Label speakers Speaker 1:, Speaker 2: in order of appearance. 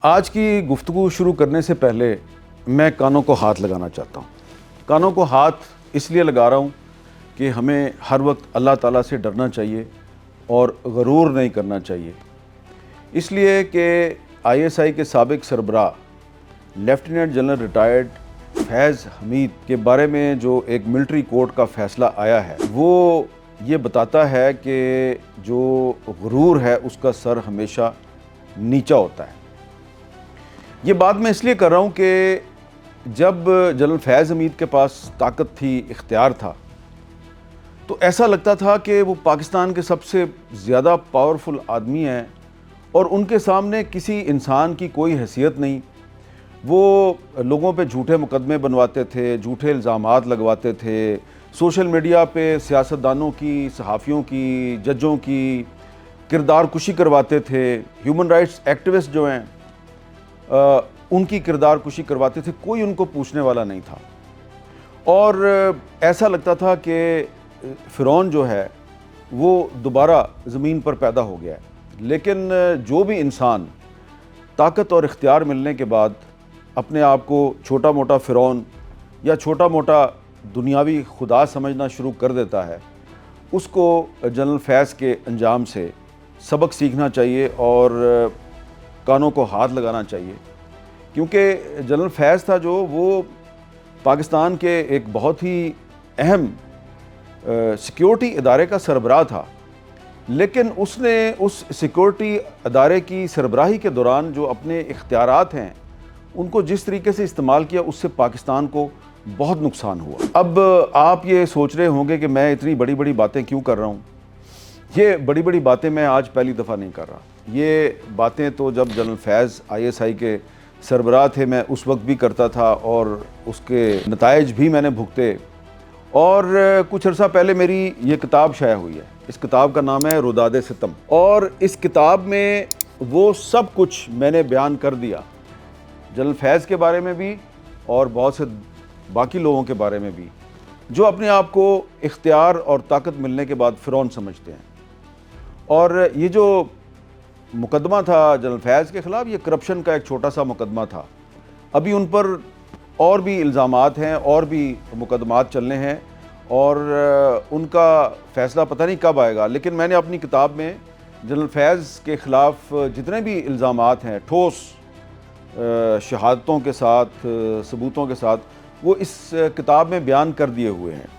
Speaker 1: آج کی گفتگو شروع کرنے سے پہلے میں کانوں کو ہاتھ لگانا چاہتا ہوں۔ کانوں کو ہاتھ اس لیے لگا رہا ہوں کہ ہمیں ہر وقت اللہ تعالیٰ سے ڈرنا چاہیے اور غرور نہیں کرنا چاہیے، اس لیے کہ ISI کے سابق سربراہ لیفٹیننٹ جنرل ریٹائرڈ فیض حمید کے بارے میں جو ایک ملٹری کورٹ کا فیصلہ آیا ہے وہ یہ بتاتا ہے کہ جو غرور ہے اس کا سر ہمیشہ نیچا ہوتا ہے۔ یہ بات میں اس لیے کر رہا ہوں کہ جب جنرل فیض حمید کے پاس طاقت تھی، اختیار تھا، تو ایسا لگتا تھا کہ وہ پاکستان کے سب سے زیادہ پاورفل آدمی ہیں اور ان کے سامنے کسی انسان کی کوئی حیثیت نہیں۔ وہ لوگوں پہ جھوٹے مقدمے بنواتے تھے، جھوٹے الزامات لگواتے تھے، سوشل میڈیا پہ سیاستدانوں کی، صحافیوں کی، ججوں کی کردار کشی کرواتے تھے، ہیومن رائٹس ایکٹیوسٹ جو ہیں ان کی کردار کشی کرواتے تھے، کوئی ان کو پوچھنے والا نہیں تھا۔ اور ایسا لگتا تھا کہ فرعون جو ہے وہ دوبارہ زمین پر پیدا ہو گیا ہے۔ لیکن جو بھی انسان طاقت اور اختیار ملنے کے بعد اپنے آپ کو چھوٹا موٹا فرعون یا چھوٹا موٹا دنیاوی خدا سمجھنا شروع کر دیتا ہے، اس کو جنرل فیض کے انجام سے سبق سیکھنا چاہیے اور کانوں کو ہاتھ لگانا چاہیے، کیونکہ جنرل فیض تھا جو وہ پاکستان کے ایک بہت ہی اہم سیکیورٹی ادارے کا سربراہ تھا، لیکن اس نے اس سیکیورٹی ادارے کی سربراہی کے دوران جو اپنے اختیارات ہیں ان کو جس طریقے سے استعمال کیا، اس سے پاکستان کو بہت نقصان ہوا۔ اب آپ یہ سوچ رہے ہوں گے کہ میں اتنی بڑی بڑی باتیں کیوں کر رہا ہوں۔ یہ بڑی بڑی باتیں میں آج پہلی دفعہ نہیں کر رہا، یہ باتیں تو جب جنرل فیض ISI کے سربراہ تھے میں اس وقت بھی کرتا تھا اور اس کے نتائج بھی میں نے بھگتے۔ اور کچھ عرصہ پہلے میری یہ کتاب شائع ہوئی ہے، اس کتاب کا نام ہے روداد ستم، اور اس کتاب میں وہ سب کچھ میں نے بیان کر دیا، جنرل فیض کے بارے میں بھی اور بہت سے باقی لوگوں کے بارے میں بھی جو اپنے آپ کو اختیار اور طاقت ملنے کے بعد فرعون سمجھتے ہیں۔ اور یہ جو مقدمہ تھا جنرل فیض کے خلاف، یہ کرپشن کا ایک چھوٹا سا مقدمہ تھا، ابھی ان پر اور بھی الزامات ہیں اور بھی مقدمات چلنے ہیں اور ان کا فیصلہ پتہ نہیں کب آئے گا۔ لیکن میں نے اپنی کتاب میں جنرل فیض کے خلاف جتنے بھی الزامات ہیں ٹھوس شہادتوں کے ساتھ، ثبوتوں کے ساتھ، وہ اس کتاب میں بیان کر دیے ہوئے ہیں۔